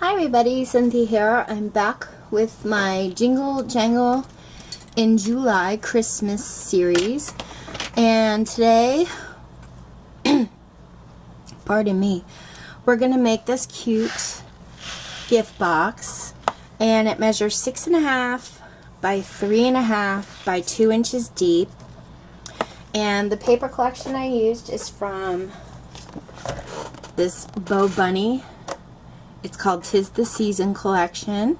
Hi everybody, Cynthia here. I'm back with my Jingle, Jangle in July Christmas series. And today, pardon me, we're going to make this cute gift box. And it measures 6.5 by 3.5 by 2 inches deep. And the paper collection I used is from this Bow Bunny. It's called 'Tis the Season collection,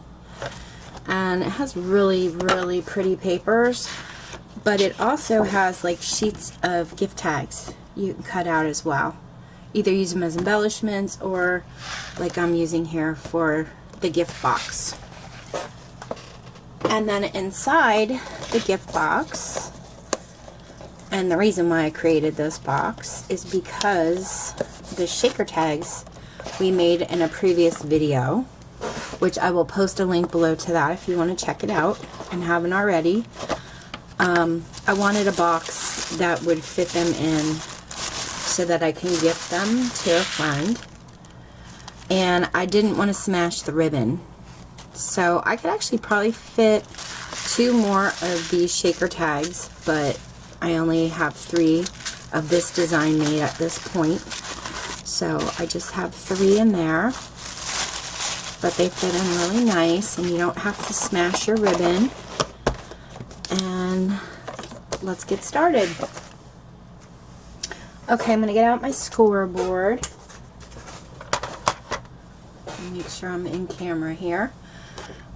and it has really pretty papers, but it also has like sheets of gift tags you can cut out as well. Either use them as embellishments or like I'm using here for the gift box. And then inside the gift box, and the reason why I created this box is because the shaker tags we made in a previous video, which I will post a link below to that if you want to check it out and haven't already. I wanted a box that would fit them in so that I can gift them to a friend, and I didn't want to smash the ribbon, so I could actually probably fit 2 more of these shaker tags, but I only have 3 of this design made at this point. So I just have 3 in there, but they fit in really nice and you don't have to smash your ribbon. And let's get started. Okay, I'm going to get out my scoreboard. Make sure I'm in camera here.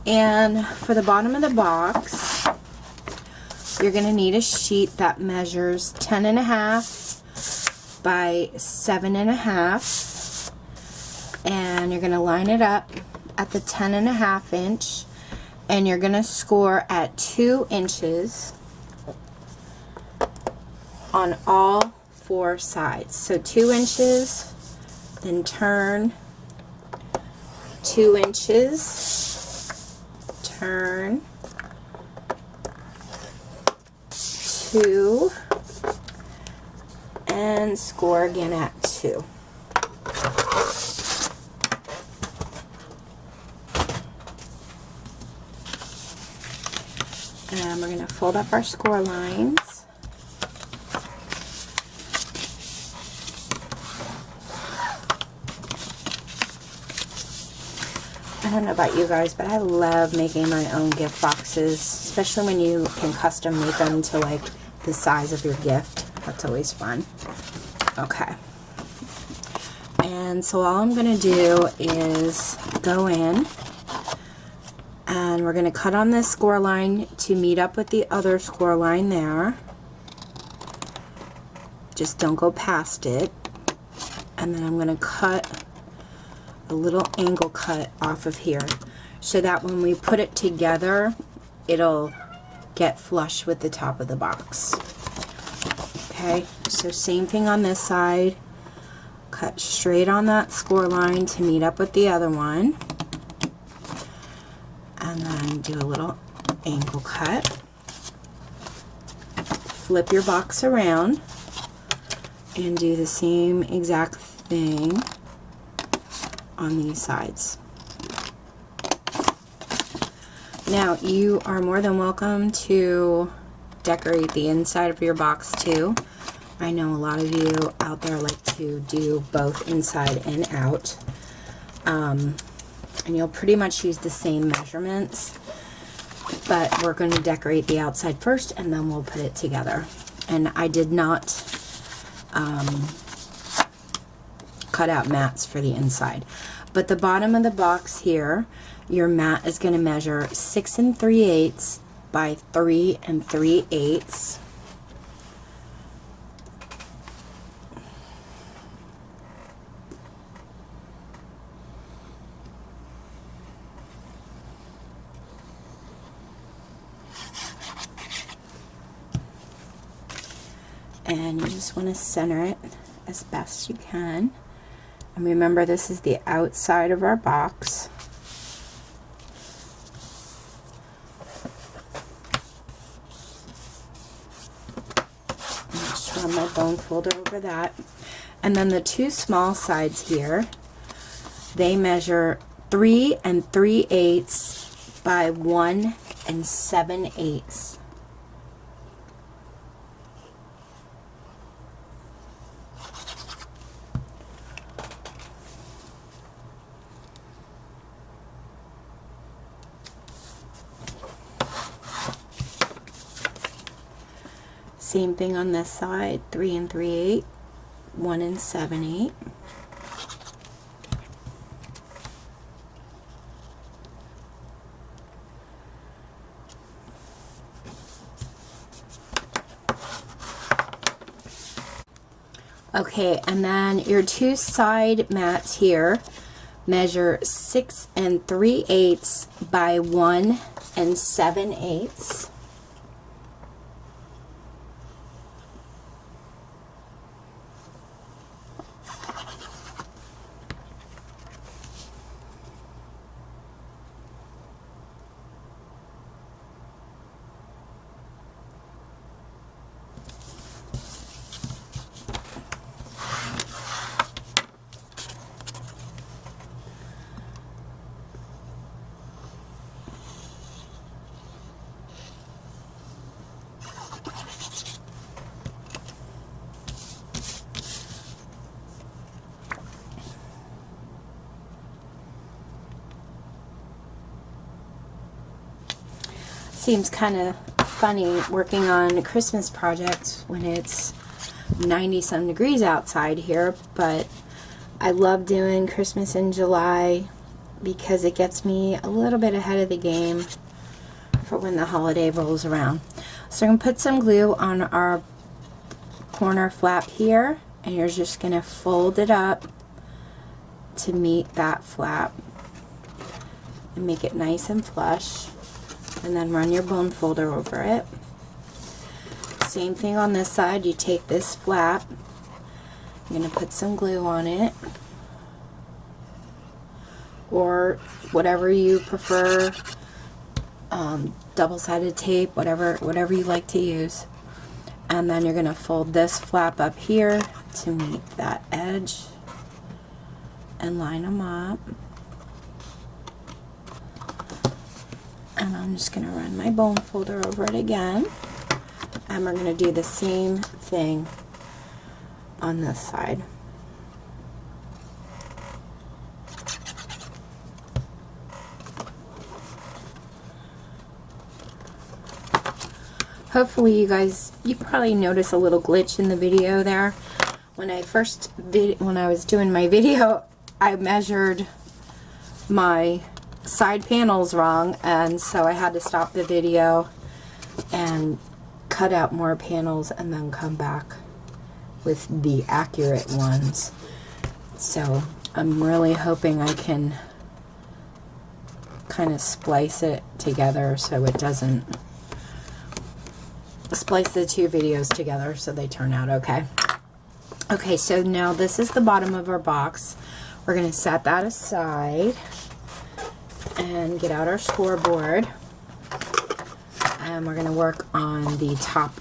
And for the bottom of the box, you're going to need a sheet that measures 10.5 by 7.5, and you're going to line it up at the 10.5 inch, and you're going to score at 2 inches on all 4 sides. So 2 inches, then turn, 2 inches, turn, 2, and score again at 2. And we're going to fold up our score lines. I don't know about you guys, but I love making my own gift boxes, especially when you can custom make them to like the size of your gift. That's always fun. Okay. And so all I'm going to do is go in, and we're going to cut on this score line to meet up with the other score line there. Just don't go past it. And then I'm going to cut a little angle cut off of here so that when we put it together, it'll get flush with the top of the box. Okay, so same thing on this side. Cut straight on that score line to meet up with the other one. And then do a little angle cut. Flip your box around and do the same exact thing on these sides. Now, you are more than welcome to decorate the inside of your box too. I know a lot of you out there like to do both inside and out. And you'll pretty much use the same measurements, but we're going to decorate the outside first and then we'll put it together. And I did not cut out mats for the inside. But the bottom of the box here, your mat is going to measure 6 3/8 by 3 3/8. And you just want to center it as best you can. And remember, this is the outside of our box. Just run my bone folder over that. And then the 2 small sides here, they measure 3 3/8 by 1 7/8. Same thing on this side, 3 3/8, 1 7/8. Okay, and then your two side mats here measure 6 3/8 by 1 7/8. Seems kind of funny working on Christmas projects when it's 90-some degrees outside here, but I love doing Christmas in July because it gets me a little bit ahead of the game for when the holiday rolls around. So I'm going to put some glue on our corner flap here, and you're just going to fold it up to meet that flap and make it nice and flush. And then run your bone folder over it. Same thing on this side. You take this flap, you're going to put some glue on it, or whatever you prefer, double-sided tape, whatever you like to use. And then you're going to fold this flap up here to meet that edge and line them up. And I'm just going to run my bone folder over it again. And we're going to do the same thing on this side. Hopefully you probably notice a little glitch in the video there. When I was doing my video, I measured my side panels wrong, and so I had to stop the video and cut out more panels and then come back with the accurate ones. So I'm really hoping I can kind of splice it together so it doesn't splice the two videos together so they turn out okay. Okay, so now this is the bottom of our box. We're going to set that aside and get out our scoreboard, and we're going to work on the top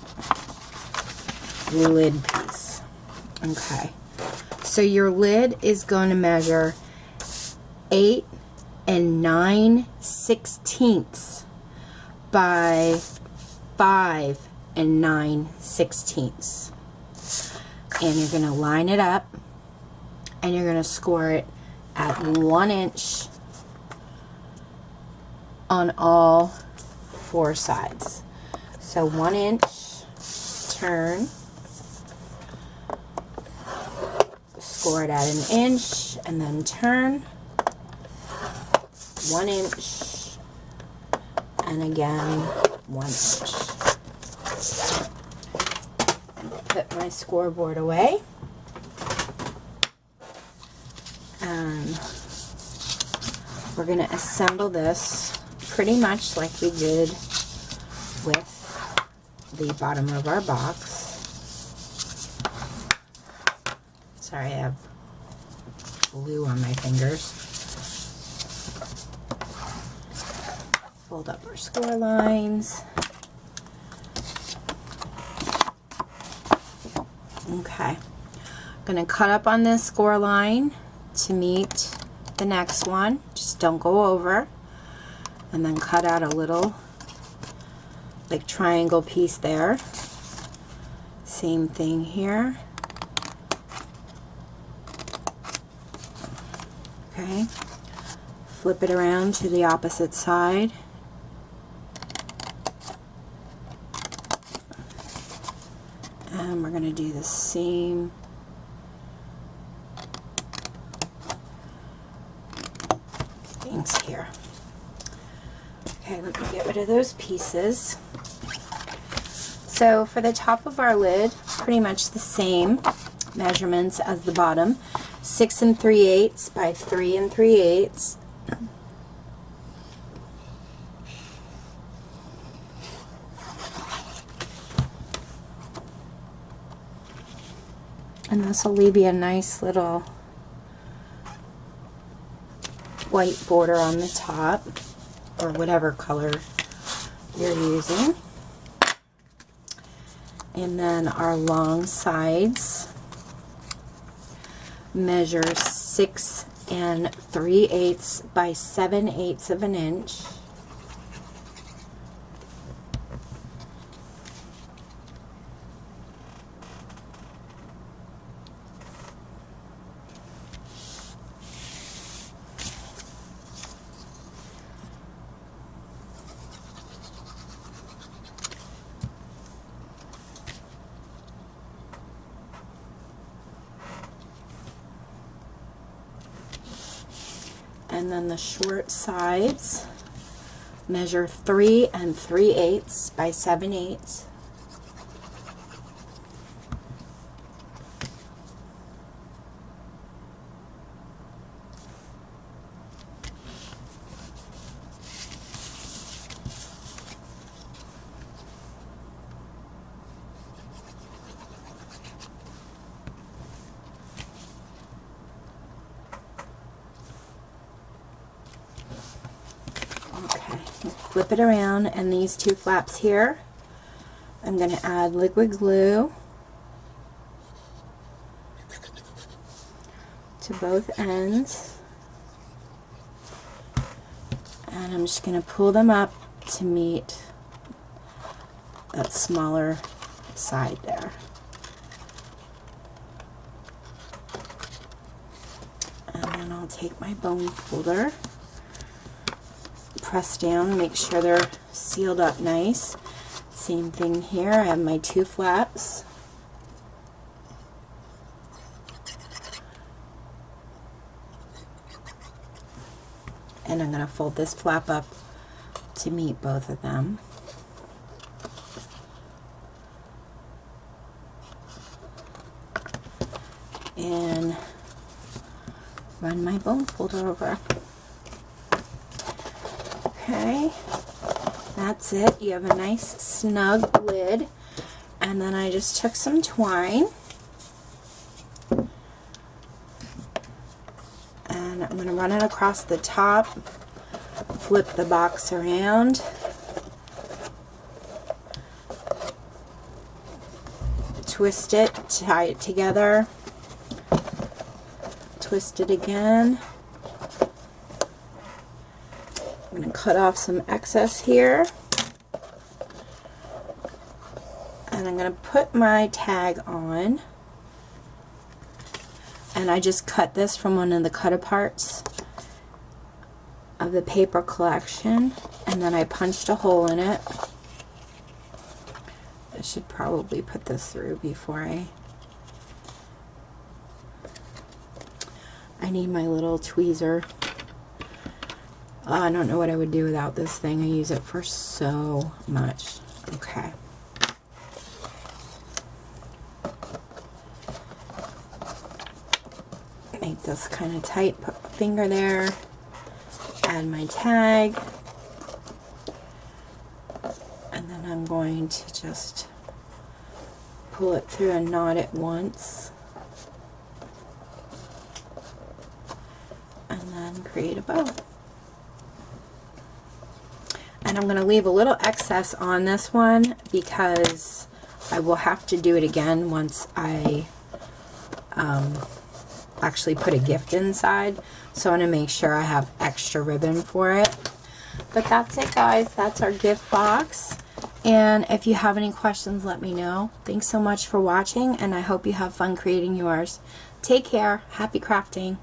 lid piece. Okay, so your lid is going to measure 8 9/16 by 5 9/16, and you're going to line it up and you're going to score it at 1 inch on all 4 sides. So 1 inch, turn, score it at 1 inch, and then turn, 1 inch, and again 1 inch. Put my scoreboard away, and we're going to assemble this pretty much like we did with the bottom of our box. Sorry, I have glue on my fingers. Fold up our score lines. Okay, I'm going to cut up on this score line to meet the next one, just don't go over, and then cut out a little like triangle piece there. Same thing here. Okay, flip it around to the opposite side. And we're going to do the same things here. Okay, let me get rid of those pieces. So for the top of our lid, pretty much the same measurements as the bottom. 6 3/8 by 3 3/8. And this will leave you a nice little white border on the top, or whatever color you're using. And then our long sides measure 6 3/8 by 7/8 of an inch. And then the short sides measure 3 3/8 by 7/8. Okay, flip it around, and these two flaps here, I'm going to add liquid glue to both ends, and I'm just going to pull them up to meet that smaller side there. And then I'll take my bone folder, press down, make sure they're sealed up nice. Same thing here, I have my two flaps. And I'm going to fold this flap up to meet both of them. And run my bone folder over. Okay, that's it. You have a nice snug lid. And then I just took some twine, and I'm going to run it across the top, flip the box around, twist it, tie it together, twist it again. I'm going to cut off some excess here, and I'm going to put my tag on, and I just cut this from one of the cut-aparts of the paper collection, and then I punched a hole in it. I should probably put this through before I need my little tweezer. I don't know what I would do without this thing. I use it for so much. Okay. Make this kind of tight. Put my finger there. Add my tag. And then I'm going to just pull it through and knot it once. And then create a bow. And I'm going to leave a little excess on this one because I will have to do it again once I actually put a gift inside. So I want to make sure I have extra ribbon for it. But that's it, guys. That's our gift box. And if you have any questions, let me know. Thanks so much for watching, and I hope you have fun creating yours. Take care. Happy crafting.